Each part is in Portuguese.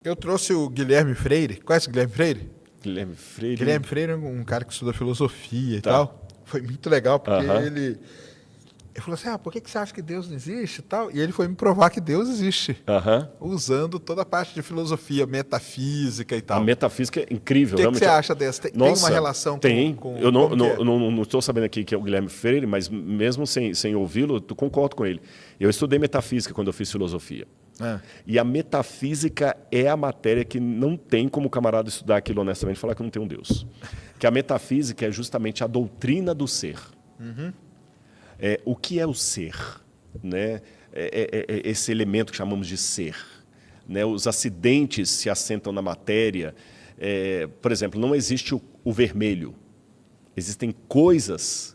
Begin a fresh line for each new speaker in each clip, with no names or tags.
Eu trouxe o Guilherme Freire. Conhece o Guilherme Freire?
Guilherme Freire.
Guilherme Freire é um cara que estuda filosofia e
Tá.
tal. Foi muito legal, porque
Aham.
ele falou assim, por que você acha que Deus não existe e tal? E ele foi me provar que Deus existe,
Aham.
usando toda a parte de filosofia, metafísica e tal.
A metafísica é incrível.
O que
realmente.
você acha dessa? Tem
Nossa,
uma relação
tem.
com
Eu não
como que é?
não estou sabendo aqui que é o Guilherme Freire, mas mesmo sem ouvi-lo, eu concordo com ele. Eu estudei metafísica quando eu fiz filosofia.
Ah,
E a metafísica é a matéria que não tem como o camarada estudar aquilo honestamente e falar que não tem um Deus. Que a metafísica é justamente a doutrina do ser. O que é o ser? Né? Esse elemento que chamamos de ser. Né? Os acidentes se assentam na matéria. Por exemplo, não existe o vermelho. Existem coisas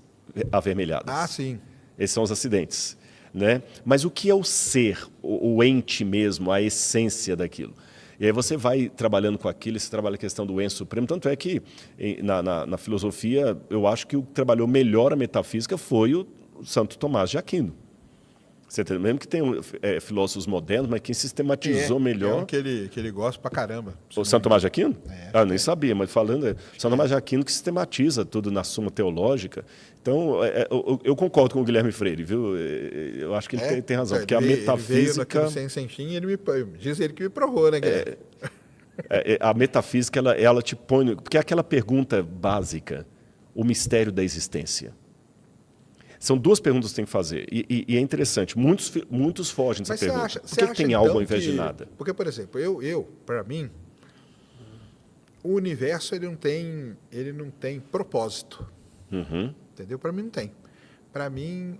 avermelhadas.
sim.
Esses são os acidentes. Né? Mas o que é o ser, o ente mesmo, a essência daquilo? E aí você vai trabalhando com aquilo, você trabalha a questão do ente supremo. Tanto é que, na filosofia, eu acho que o que trabalhou melhor a metafísica foi o Santo Tomás de Aquino. Você entende? Mesmo que tenham filósofos modernos, mas quem sistematizou melhor...
É um que ele gosta pra caramba.
O Santo Tomás de Aquino?
É.
Nem sabia, mas falando... Santo Tomás de Aquino que sistematiza tudo na Suma Teológica. Então, eu concordo com o Guilherme Freire, viu? Eu acho que ele tem razão, porque a metafísica...
Ele veio sem fim, diz ele que me provou, né, Guilherme?
A metafísica, ela te põe... Porque é aquela pergunta básica, o mistério da existência. São duas perguntas que tem que fazer. E é interessante, muitos fogem dessa pergunta. Por que tem algo ao invés de nada?
Porque, por exemplo, para mim, o universo ele não tem propósito.
Uhum.
Entendeu? Para mim não tem. Para mim,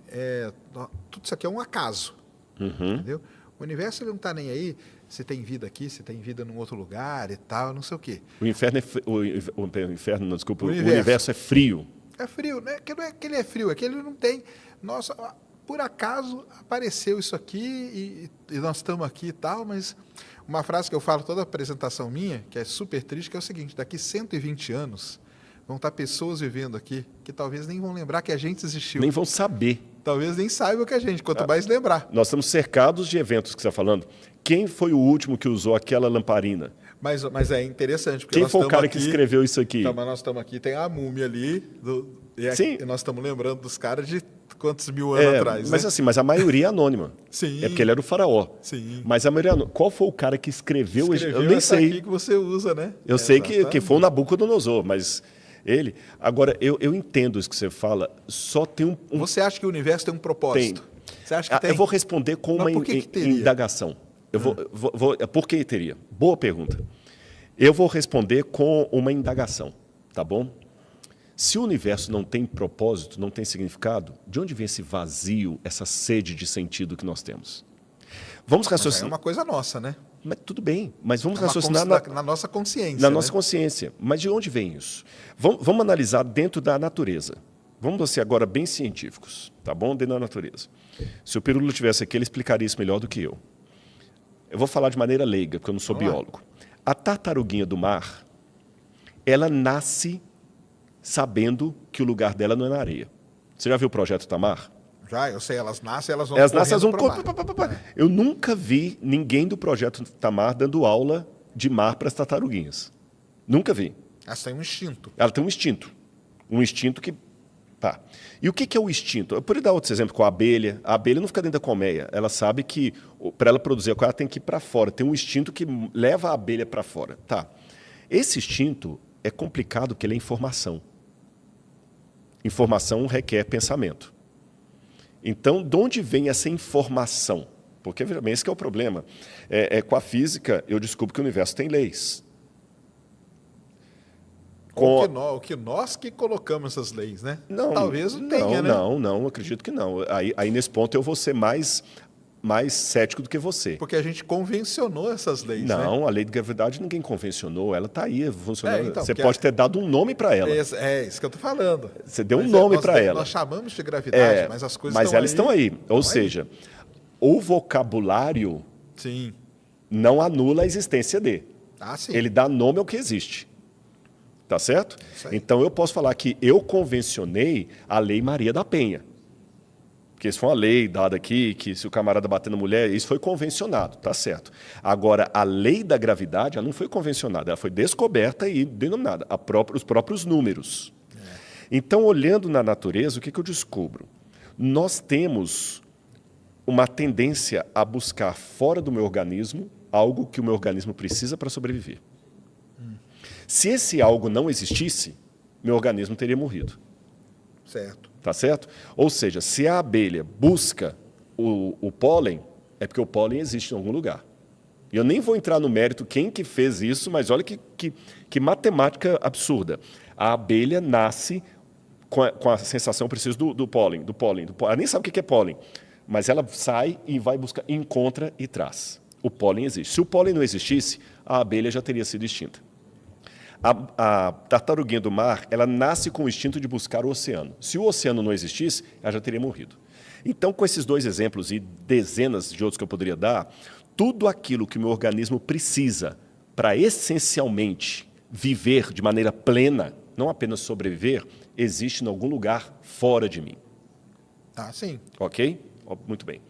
tudo isso aqui é um acaso.
Uhum.
Entendeu? O universo ele não está nem aí se tem vida aqui, se tem vida num outro lugar e tal, não sei o quê.
O inferno não, desculpa,
O
o
universo.
universo é frio.
É frio, né? Que não é que ele é frio, é que ele não tem. Nossa, por acaso apareceu isso aqui e nós estamos aqui e tal, mas uma frase que eu falo toda apresentação minha, que é super triste, que é o seguinte: daqui 120 anos vão estar pessoas vivendo aqui que talvez nem vão lembrar que a gente existiu.
Nem vão saber.
Talvez nem saibam que a gente, quanto mais lembrar.
Nós estamos cercados de eventos que você está falando. Quem foi o último que usou aquela lamparina?
Mas é interessante, porque
Quem
nós
foi o
estamos
cara
aqui,
que escreveu isso aqui?
Então, mas nós estamos aqui, tem a múmia ali,
Sim.
e nós estamos lembrando dos caras de quantos mil anos atrás,
mas
né?
assim, mas a maioria é anônima.
Sim.
É porque ele era o faraó.
Sim.
Mas a maioria... Qual foi o cara que escreveu?
Escreveu
Eu nem
essa
sei.
aqui que você usa, né?
Eu sei que
Exatamente.
foi o Nabucodonosor, mas ele... Agora, eu entendo isso que você fala, só tem um...
Você acha que o universo tem um propósito? Você acha que tem?
Eu vou responder com
Mas
uma
por que teria?
indagação. Por que teria? Boa pergunta. Eu vou responder com uma indagação, tá bom? Se o universo não tem propósito, não tem significado, de onde vem esse vazio, essa sede de sentido que nós temos? Vamos
Mas é
raciocinar.
uma coisa nossa, né?
Mas tudo bem, mas vamos
É uma
raciocinar
na nossa consciência.
na
né?
nossa consciência. Mas de onde vem isso? Vamos analisar dentro da natureza. Vamos ser agora bem científicos, tá bom? Dentro da natureza. Se o Pirulo estivesse aqui, ele explicaria isso melhor do que eu. Eu vou falar de maneira leiga, porque eu não sou
Vamos lá.
biólogo. A tartaruguinha do mar, ela nasce sabendo que o lugar dela não é na areia. Você já viu o Projeto Tamar?
Já, eu sei, elas nascem, elas vão
Elas nascem, elas vão...
correndo pro mar.
Eu nunca vi ninguém do Projeto Tamar dando aula de mar para as tartaruguinhas. Nunca vi.
Elas têm um instinto.
Ela tem um instinto. Um instinto que... Tá. E o que é o instinto? Eu poderia dar outro exemplo com a abelha. A abelha não fica dentro da colmeia. Ela sabe que, para ela produzir a coisa, ela tem que ir para fora. Tem um instinto que leva a abelha para fora. Tá. Esse instinto é complicado porque ele é informação. Informação requer pensamento. Então, de onde vem essa informação? Porque, veja bem, esse que é o problema. Com a física, eu descubro que o universo tem leis.
O que nós que colocamos essas leis, né?
Não,
Talvez não tenha, né?
Não, acredito que não. Aí, nesse ponto, eu vou ser mais cético do que você.
Porque a gente convencionou essas leis, né?
Não, a lei de gravidade ninguém convencionou. Ela está aí funcionando.
Então,
você
porque
pode ter dado um nome para ela.
É isso que eu estou falando.
Você deu um nome para ela.
Nós chamamos de gravidade, mas as coisas
mas
estão
elas estão aí. Ou seja, o vocabulário
Sim.
não anula a existência de.
Sim.
Ele dá nome ao que existe. Tá certo?
Isso aí.
Então, eu posso falar que eu convencionei a Lei Maria da Penha. Porque isso foi uma lei dada aqui, que se o camarada bater na mulher, isso foi convencionado, tá certo. Agora, a lei da gravidade, ela não foi convencionada, ela foi descoberta e denominada, os próprios números. Então, olhando na natureza, o que eu descubro? Nós temos uma tendência a buscar fora do meu organismo algo que o meu organismo precisa para sobreviver. Se esse algo não existisse, meu organismo teria morrido.
Certo.
Tá certo? Ou seja, se a abelha busca o pólen, é porque o pólen existe em algum lugar. E eu nem vou entrar no mérito quem que fez isso, mas olha que matemática absurda. A abelha nasce com a sensação, preciso do pólen. Ela nem sabe o que é pólen, mas ela sai e vai buscar, encontra e traz. O pólen existe. Se o pólen não existisse, a abelha já teria sido extinta. A tartaruguinha do mar, ela nasce com o instinto de buscar o oceano. Se o oceano não existisse, ela já teria morrido. Então, com esses dois exemplos e dezenas de outros que eu poderia dar, tudo aquilo que o meu organismo precisa para essencialmente viver de maneira plena, não apenas sobreviver, existe em algum lugar fora de mim.
Ah, sim.
Ok? Muito bem.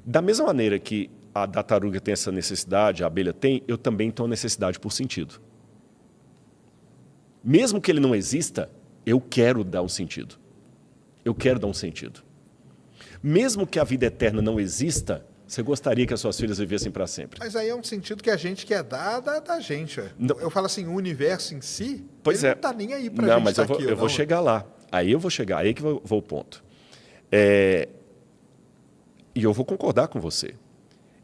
Da mesma maneira que a tartaruga tem essa necessidade, a abelha tem, eu também tenho necessidade por sentido. Mesmo que ele não exista, eu quero dar um sentido. Eu quero dar um sentido. Mesmo que a vida eterna não exista, você gostaria que as suas filhas vivessem para sempre.
Mas aí é um sentido que a gente quer dar da gente.
Não.
Eu falo assim, o universo em si,
Pois
ele
é.
não está nem aí para a
Não,
gente
mas
estar
eu
aqui.
vou chegar lá. Aí eu vou chegar, aí que vou o ponto. E eu vou concordar com você.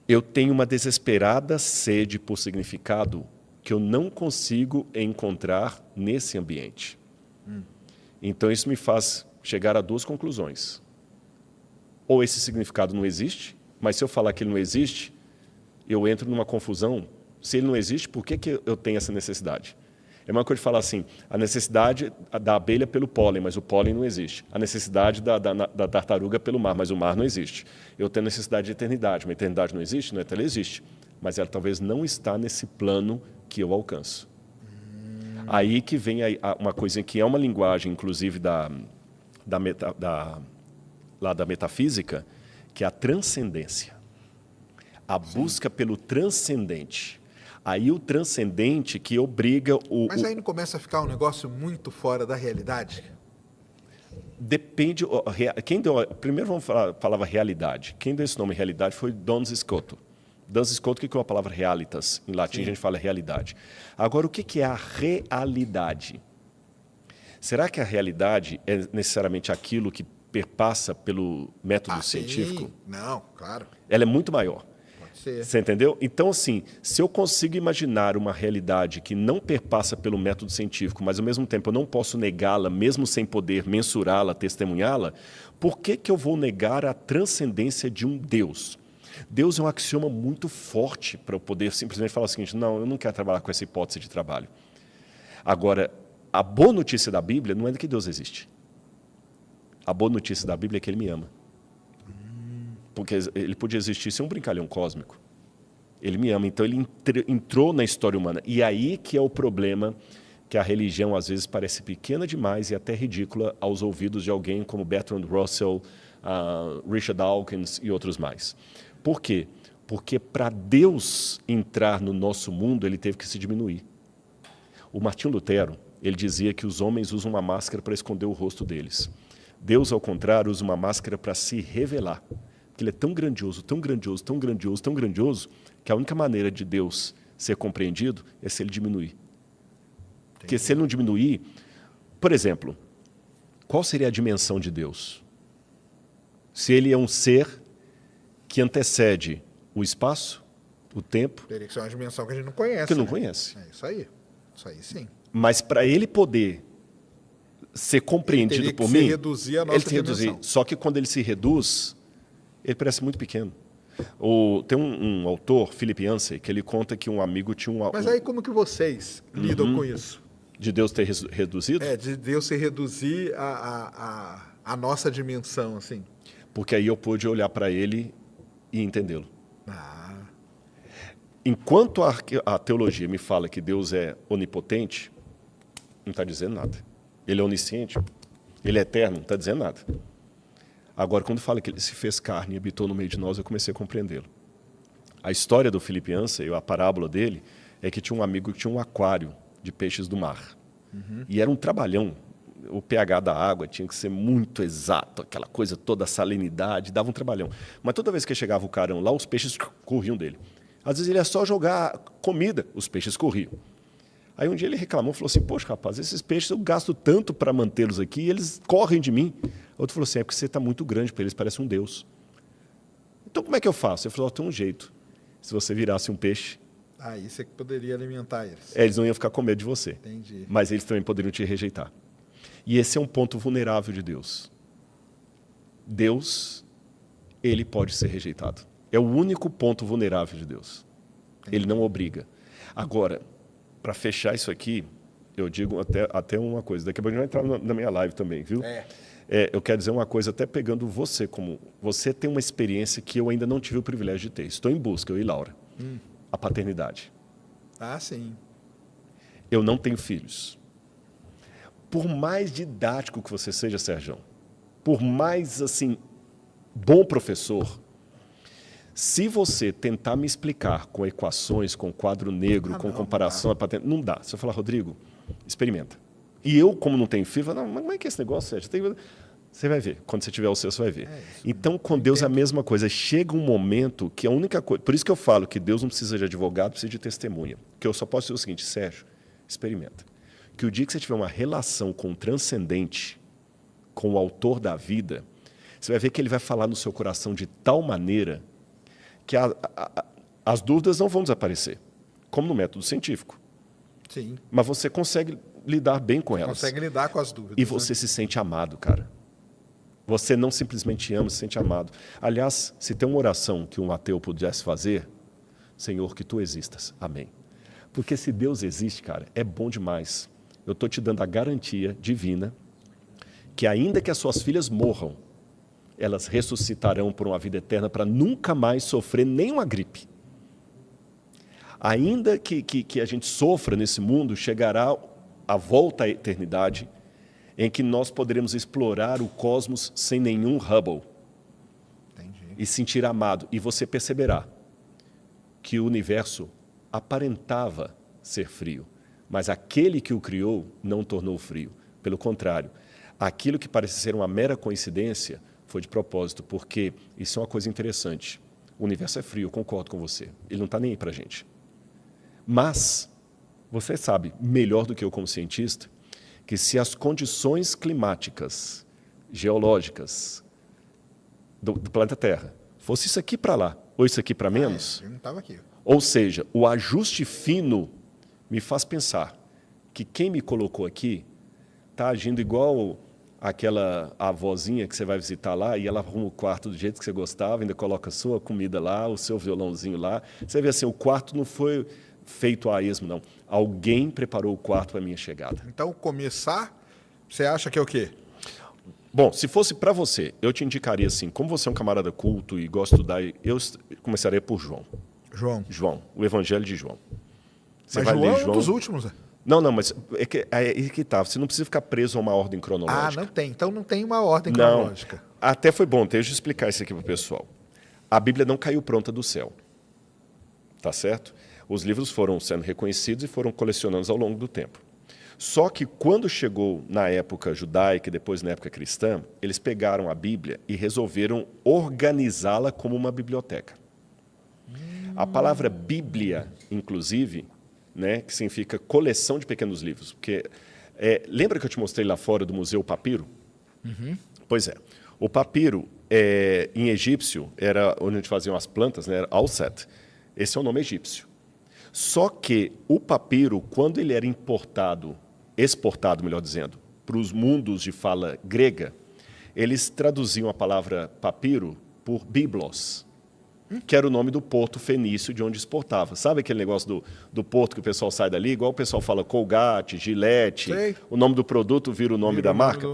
Eu tenho uma desesperada sede por significado que eu não consigo encontrar nesse ambiente. Então, isso me faz chegar a duas conclusões. Ou esse significado não existe, mas se eu falar que ele não existe, eu entro numa confusão. Se ele não existe, por que eu tenho essa necessidade? É uma coisa de falar assim, a necessidade da abelha pelo pólen, mas o pólen não existe. A necessidade da tartaruga pelo mar, mas o mar não existe. Eu tenho necessidade de eternidade, mas a eternidade não existe? Não, ela existe. Mas ela talvez não está nesse plano que eu alcanço. Aí que vem uma coisa que é uma linguagem, inclusive, da metafísica, que é a transcendência. A busca pelo transcendente. Aí o transcendente que obriga o...
Mas aí não começa a ficar um negócio muito fora da realidade?
Depende... Primeiro vamos falar a palavra realidade. Quem deu esse nome realidade foi Duns Scotus. Duns Scotus, o que é a palavra realitas? Em latim, a gente fala realidade. Agora, o que é a realidade? Será que a realidade é necessariamente aquilo que perpassa pelo método científico?
Sim. Não, claro.
Ela é muito maior.
Pode ser.
Você entendeu? Então, assim, se eu consigo imaginar uma realidade que não perpassa pelo método científico, mas, ao mesmo tempo, eu não posso negá-la, mesmo sem poder mensurá-la, testemunhá-la, por que eu vou negar a transcendência de um Deus? Deus é um axioma muito forte para eu poder simplesmente falar o seguinte, não, eu não quero trabalhar com essa hipótese de trabalho. Agora, a boa notícia da Bíblia não é de que Deus existe. A boa notícia da Bíblia é que Ele me ama. Porque Ele podia existir sem um brincalhão cósmico. Ele me ama, então Ele entrou na história humana. E aí que é o problema, que a religião às vezes parece pequena demais e até ridícula aos ouvidos de alguém como Bertrand Russell, Richard Dawkins e outros mais. Por quê? Porque para Deus entrar no nosso mundo, Ele teve que se diminuir. O Martinho Lutero, ele dizia que os homens usam uma máscara para esconder o rosto deles. Deus, ao contrário, usa uma máscara para se revelar. Que Ele é tão grandioso, tão grandioso, tão grandioso, tão grandioso, que a única maneira de Deus ser compreendido é se Ele diminuir. Porque se Ele não diminuir... Por exemplo, qual seria a dimensão de Deus? Se Ele é um ser que antecede o espaço, o tempo...
Teria que ser uma dimensão que a gente não conhece.
Que não
né?
conhece.
É isso aí. Isso aí sim.
Mas para Ele poder ser compreendido por mim...
Ele reduzir a nossa dimensão.
Só que quando Ele se reduz, Ele parece muito pequeno. Tem um autor, Philip Yancey, que ele conta que um amigo tinha um...
Mas aí como que vocês lidam com isso?
De Deus ter reduzido?
De Deus se reduzir a nossa dimensão, assim.
Porque aí eu pude olhar para Ele e entendê-lo.
Ah,
Enquanto a teologia me fala que Deus é onipotente, não está dizendo nada. Ele é onisciente, Ele é eterno, não está dizendo nada. Agora, quando fala que ele se fez carne e habitou no meio de nós, eu comecei a compreendê-lo. A história do Felipe Ansem, a parábola dele, é que tinha um amigo que tinha um aquário de peixes do mar. E era um trabalhão. O pH da água tinha que ser muito exato, aquela coisa toda, a salinidade, dava um trabalhão. Mas toda vez que chegava o carão lá, os peixes corriam dele. Às vezes ele ia só jogar comida, os peixes corriam. Aí um dia ele reclamou, falou assim, poxa, rapaz, esses peixes eu gasto tanto para mantê-los aqui e eles correm de mim. Outro falou assim, é porque você está muito grande para eles, parece um Deus. Então como é que eu faço? Ele falou, tem um jeito. Se você virasse um peixe...
Aí você poderia alimentar eles.
Eles não iam ficar com medo de você.
Entendi.
Mas eles também poderiam te rejeitar. E esse é um ponto vulnerável de Deus. Deus, ele pode ser rejeitado. É o único ponto vulnerável de Deus. Entendi. Ele não obriga. Agora, para fechar isso aqui, eu digo até uma coisa. Daqui a pouco a gente vai entrar na minha live também, viu? Eu quero dizer uma coisa, até pegando você como... Você tem uma experiência que eu ainda não tive o privilégio de ter. Estou em busca, eu e Laura. A paternidade.
Ah, sim.
Eu não tenho filhos. Por mais didático que você seja, Sérgio, por mais assim bom professor, se você tentar me explicar com equações, com quadro negro, com comparação, não dá. Você fala, Rodrigo, experimenta. E eu, como não tenho filho, falo, não, mas como é que é esse negócio, Sérgio? Você vai ver. Quando você tiver o seu, você vai ver. Então, com Deus é a mesma coisa. Chega um momento que a única coisa... Por isso que eu falo que Deus não precisa de advogado, precisa de testemunha. Que eu só posso dizer o seguinte, Sérgio, experimenta. Que o dia que você tiver uma relação com o transcendente, com o autor da vida, você vai ver que ele vai falar no seu coração de tal maneira que as dúvidas não vão desaparecer, como no método científico.
Sim.
Mas você consegue lidar bem com elas.
Consegue lidar com as dúvidas.
E você se sente amado, cara. Você não simplesmente ama, se sente amado. Aliás, se tem uma oração que um ateu pudesse fazer, Senhor, que Tu existas. Amém. Porque se Deus existe, cara, é bom demais. Eu estou te dando a garantia divina que ainda que as suas filhas morram, elas ressuscitarão por uma vida eterna para nunca mais sofrer nenhuma gripe. Ainda que a gente sofra nesse mundo, chegará a volta à eternidade em que nós poderemos explorar o cosmos sem nenhum Hubble.
Entendi.
E sentir amado. E você perceberá que o universo aparentava ser frio, mas aquele que o criou não o tornou frio. Pelo contrário, aquilo que parece ser uma mera coincidência foi de propósito, porque isso é uma coisa interessante. O universo é frio, eu concordo com você. Ele não está nem aí para a gente. Mas você sabe, melhor do que eu como cientista, que se as condições climáticas, geológicas do planeta Terra fosse isso aqui para lá, ou isso aqui para menos,
eu não estava aqui.
Ou seja, o ajuste fino me faz pensar que quem me colocou aqui está agindo igual aquela avózinha que você vai visitar lá e ela arruma o quarto do jeito que você gostava, ainda coloca a sua comida lá, o seu violãozinho lá. Você vê assim, o quarto não foi feito a esmo, não. Alguém preparou o quarto para a minha chegada.
Então, começar, você acha que é o quê?
Bom, se fosse para você, eu te indicaria assim, como você é um camarada culto e gosta de estudar, eu começaria por João. João, o Evangelho de João.
Você mas vai João ler João é um dos últimos.
Não, mas é que tá. Você não precisa ficar preso a uma ordem cronológica.
Ah, não tem. Então não tem uma ordem cronológica.
Até foi bom, deixa eu explicar isso aqui para o pessoal. A Bíblia não caiu pronta do céu. Tá certo? Os livros foram sendo reconhecidos e foram colecionados ao longo do tempo. Só que quando chegou na época judaica e depois na época cristã, eles pegaram a Bíblia e resolveram organizá-la como uma biblioteca. A palavra Bíblia, inclusive, né, que significa coleção de pequenos livros. Porque, lembra que eu te mostrei lá fora do Museu Papiro?
Uhum.
Pois é. O papiro, em egípcio, era onde a gente fazia as plantas, né, era Alset. Esse é o nome egípcio. Só que o papiro, quando ele era exportado, melhor dizendo, para os mundos de fala grega, eles traduziam a palavra papiro por biblos, que era o nome do porto fenício de onde exportava. Sabe aquele negócio do porto que o pessoal sai dali? Igual o pessoal fala Colgate, Gillette,
sei.
O nome do produto vira o nome da marca?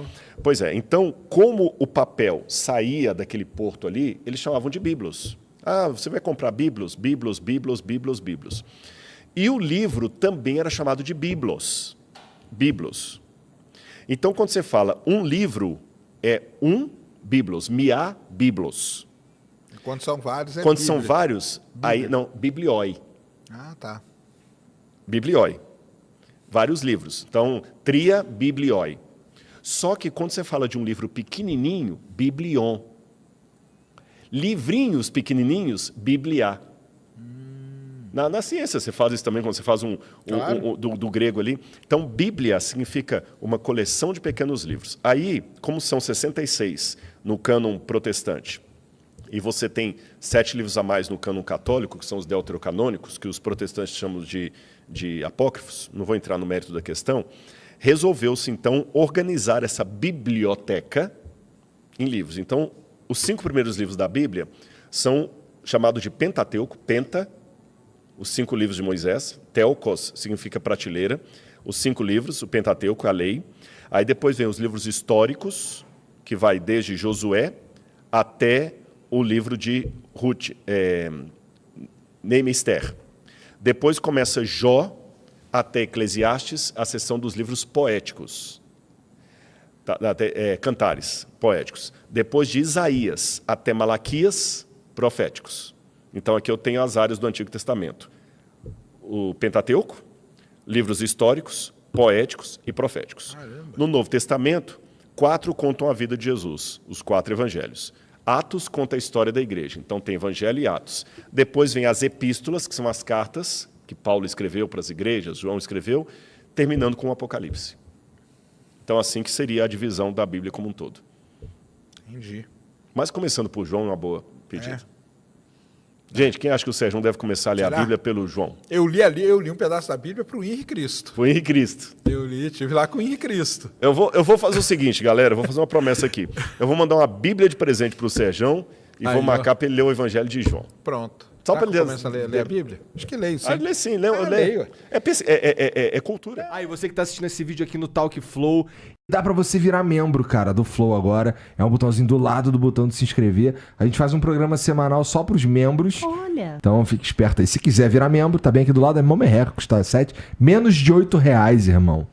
Pois é, então, como o papel saía daquele porto ali, eles chamavam de biblos. Ah, você vai comprar biblos? Biblos, biblos, biblos, biblos. E o livro também era chamado de biblos. Biblos. Então, quando você fala um livro, é um biblos, mia, biblos.
Quando são vários, é
Quando
Bíblia.
são vários, aí não, biblioi.
Ah, tá.
Biblioi. Vários livros. Então, tria, biblioi. Só que quando você fala de um livro pequenininho, biblion. Livrinhos pequenininhos, biblia. Na ciência você faz isso também, quando você faz
Claro.
do grego ali. Então, Bíblia significa uma coleção de pequenos livros. Aí, como são 66 no cânon protestante, e você tem 7 livros a mais no cânon católico, que são os deuterocanônicos, que os protestantes chamam de apócrifos, não vou entrar no mérito da questão, resolveu-se, então, organizar essa biblioteca em livros. Então, os 5 primeiros livros da Bíblia são chamados de Pentateuco, Penta, os 5 livros de Moisés, Teokos significa prateleira, os 5 livros, o Pentateuco, a lei. Aí depois vem os livros históricos, que vai desde Josué até o livro de Ruth, Neemister. Depois começa Jó até Eclesiastes, a seção dos livros poéticos, cantares poéticos. Depois de Isaías até Malaquias, proféticos. Então aqui eu tenho as áreas do Antigo Testamento. O Pentateuco, livros históricos, poéticos e proféticos.
Caramba.
No Novo Testamento, 4 contam a vida de Jesus, os 4 evangelhos. Atos conta a história da igreja, então tem evangelho e Atos. Depois vem as epístolas, que são as cartas que Paulo escreveu para as igrejas, João escreveu, terminando com o Apocalipse. Então assim que seria a divisão da Bíblia como um todo.
Entendi.
Mas começando por João, é uma boa pedida. Gente, quem acha que o Sérgio não deve começar a ler
Será?
a Bíblia pelo João?
Eu li um pedaço da Bíblia para o Henrique Cristo.
Foi Henrique Cristo.
Tive lá com o Henrique Cristo.
Eu vou fazer o seguinte, galera, eu vou fazer uma promessa aqui. Eu vou mandar uma Bíblia de presente para o Sérgio e
Aí,
vou
ó.
marcar para ele ler o Evangelho de João.
Pronto.
Só
Será
pra
que
ele-
começa a ler a Bíblia? Acho que leio, sim.
Ah, lê sim,
leio.
lê. É cultura.
Ah, e você que tá assistindo esse vídeo aqui no Talk Flow, dá pra você virar membro, cara, do Flow agora. É um botãozinho do lado do botão de se inscrever. A gente faz um programa semanal só pros membros.
Olha.
Então fique esperto aí. Se quiser virar membro, tá bem aqui do lado, é mó merreca, custa 7. Menos de R$8, irmão.